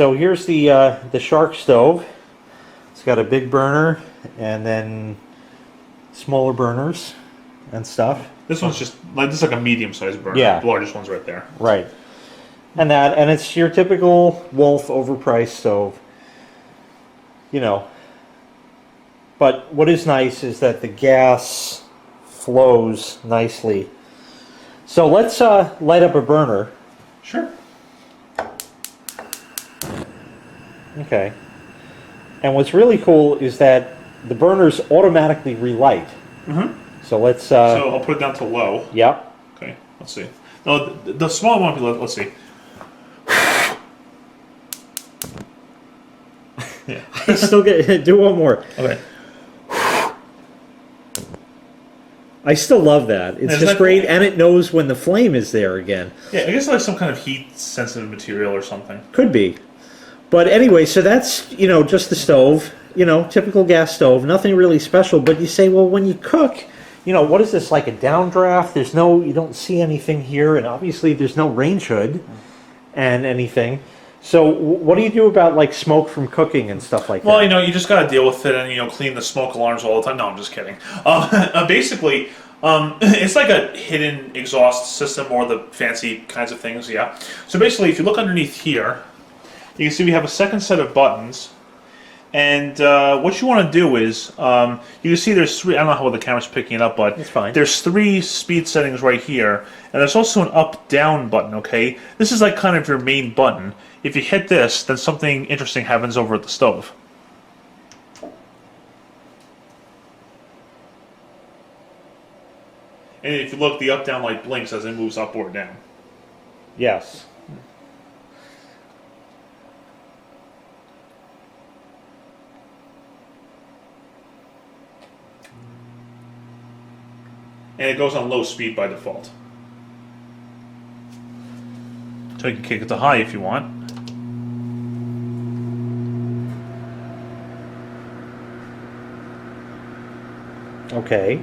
So here's the Shark stove. It's got a big burner and then smaller burners and stuff. This one's just like this is like a medium-sized burner. Yeah. The largest one's right there. Right. And it's your typical Wolf overpriced stove. You know. But what is nice is that the gas flows nicely. So let's light up a burner. Sure. Okay. And what's really cool is that the burners automatically relight. Mm-hmm. So let's... so I'll put it down to low. Yep. Okay, let's see. No, the small one, let's see. Yeah. I still do one more. Okay. I still love that. It's just great, and it knows when the flame is there again. Yeah, I guess like some kind of heat-sensitive material or something. Could be. But anyway, so that's, you know, just the stove. You know, typical gas stove. Nothing really special. But you say, well, when you cook, you know, what is this, like a downdraft? There's no, you don't see anything here, and obviously there's no range hood and anything. So what do you do about, like, smoke from cooking and stuff like that? Well, you know, you just got to deal with it and, you know, clean the smoke alarms all the time. No, I'm just kidding. Basically, it's like a hidden exhaust system or the fancy kinds of things, yeah. So basically, if you look underneath here, you can see we have a second set of buttons. And what you want to do is, you can see there's three, I don't know how well the camera's picking it up, but it's fine. There's three speed settings right here. And there's also an up-down button, okay? This is like kind of your main button. If you hit this, then something interesting happens over at the stove. And if you look, the up-down light blinks as it moves up or down. Yes. And it goes on low speed by default. So you can kick it to high if you want. Okay.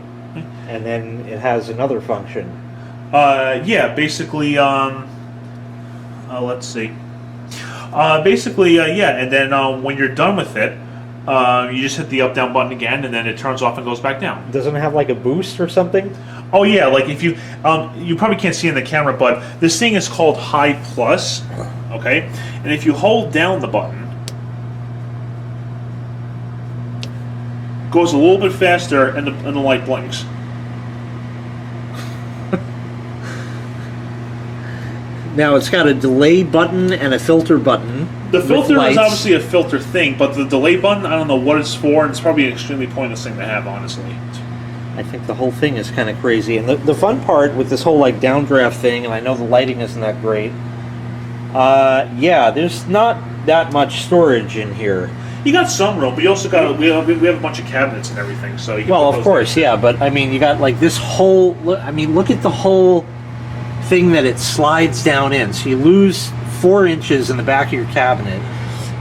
And then it has another function. Yeah, basically, let's see. Yeah, and then when you're done with it, you just hit the up-down button again, and then it turns off and goes back down. Doesn't it have like a boost or something? Oh yeah, like if you, you probably can't see in the camera, but this thing is called High Plus, okay? And if you hold down the button, it goes a little bit faster, and the light blinks. Now it's got a delay button and a filter button. The filter is obviously a filter thing, but the delay button, I don't know what it's for, and it's probably an extremely pointless thing to have, honestly. I think the whole thing is kind of crazy. And the fun part with this whole, like, downdraft thing, and I know the lighting isn't that great, yeah, there's not that much storage in here. You got some room, but you also got, we have a bunch of cabinets and everything, so you can well, of course, yeah, but, I mean, you got, like, this whole, I mean, look at the whole thing that it slides down in. So you lose 4 inches in the back of your cabinet.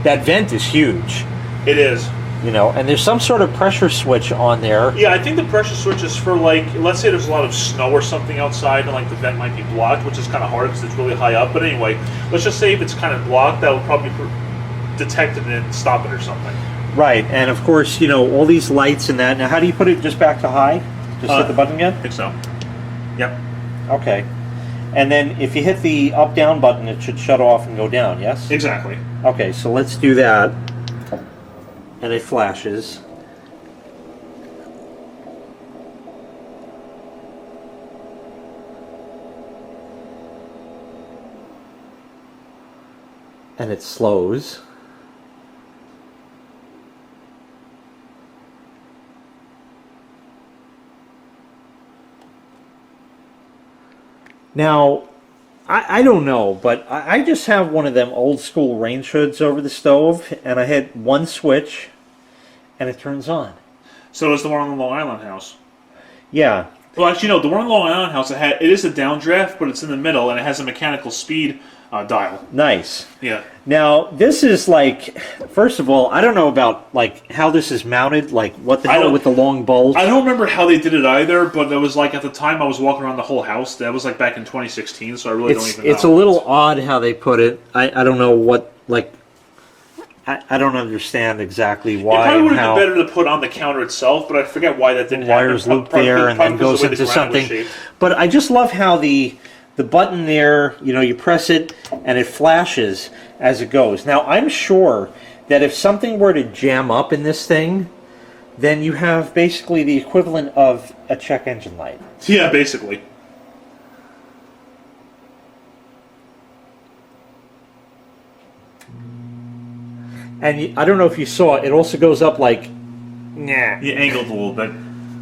That vent is huge. It is. You know, and there's some sort of pressure switch on there. Yeah, I think the pressure switch is for, like, let's say there's a lot of snow or something outside and, like, the vent might be blocked, which is kind of hard because it's really high up. But anyway, let's just say if it's kind of blocked, that will probably detect it and stop it or something. Right, and of course, you know, all these lights and that. Now, how do you put it just back to high? Just hit the button again? I think so. Yep. Okay. And then if you hit the up-down button, it should shut off and go down, yes? Exactly. Okay, so let's do that. And it flashes. And it slows. Now, I don't know, but I just have one of them old school range hoods over the stove, and I hit one switch, and it turns on. So is the one on the Long Island house. Yeah. Well, actually, no, the one on the Long Island house, it is a downdraft, but it's in the middle, and it has a mechanical speed dial. Nice. Yeah. Now, this is like, first of all, I don't know about like how this is mounted, like what the hell with the long bolt. I don't remember how they did it either, but it was like at the time I was walking around the whole house. That was like back in 2016, so I really don't even know. It's a little odd how they put it. I don't know what, like, I don't understand exactly It why probably and would have how been better to put on the counter itself, but I forget why that didn't wires happen. loop there and then goes into something. But I just love how the button there, you know, you press it and it flashes as it goes. Now I'm sure that if something were to jam up in this thing, then you have basically the equivalent of a check engine light. Yeah, basically. And I don't know if you saw, it also goes up like, nah. You angled a little bit.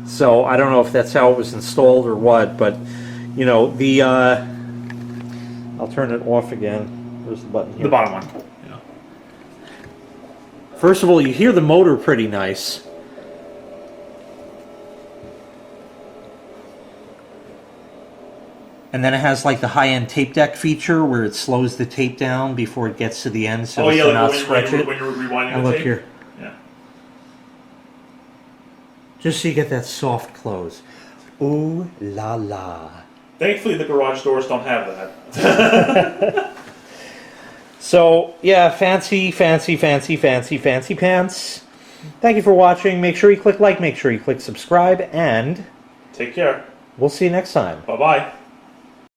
So I don't know if that's how it was installed or what, but you know, the I'll turn it off again. Where's the button here? The bottom one. Yeah. First of all, you hear the motor pretty nice. And then it has like the high-end tape deck feature where it slows the tape down before it gets to the end, so Oh yeah, it's like not when stretch it. when you're rewinding And the look tape. here, Yeah. just so you get that soft close. Ooh la la. Thankfully, the garage doors don't have that. So yeah, fancy pants. Thank you for watching. Make sure you click like, make sure you click subscribe, and Take care. we'll see you next time. Bye bye.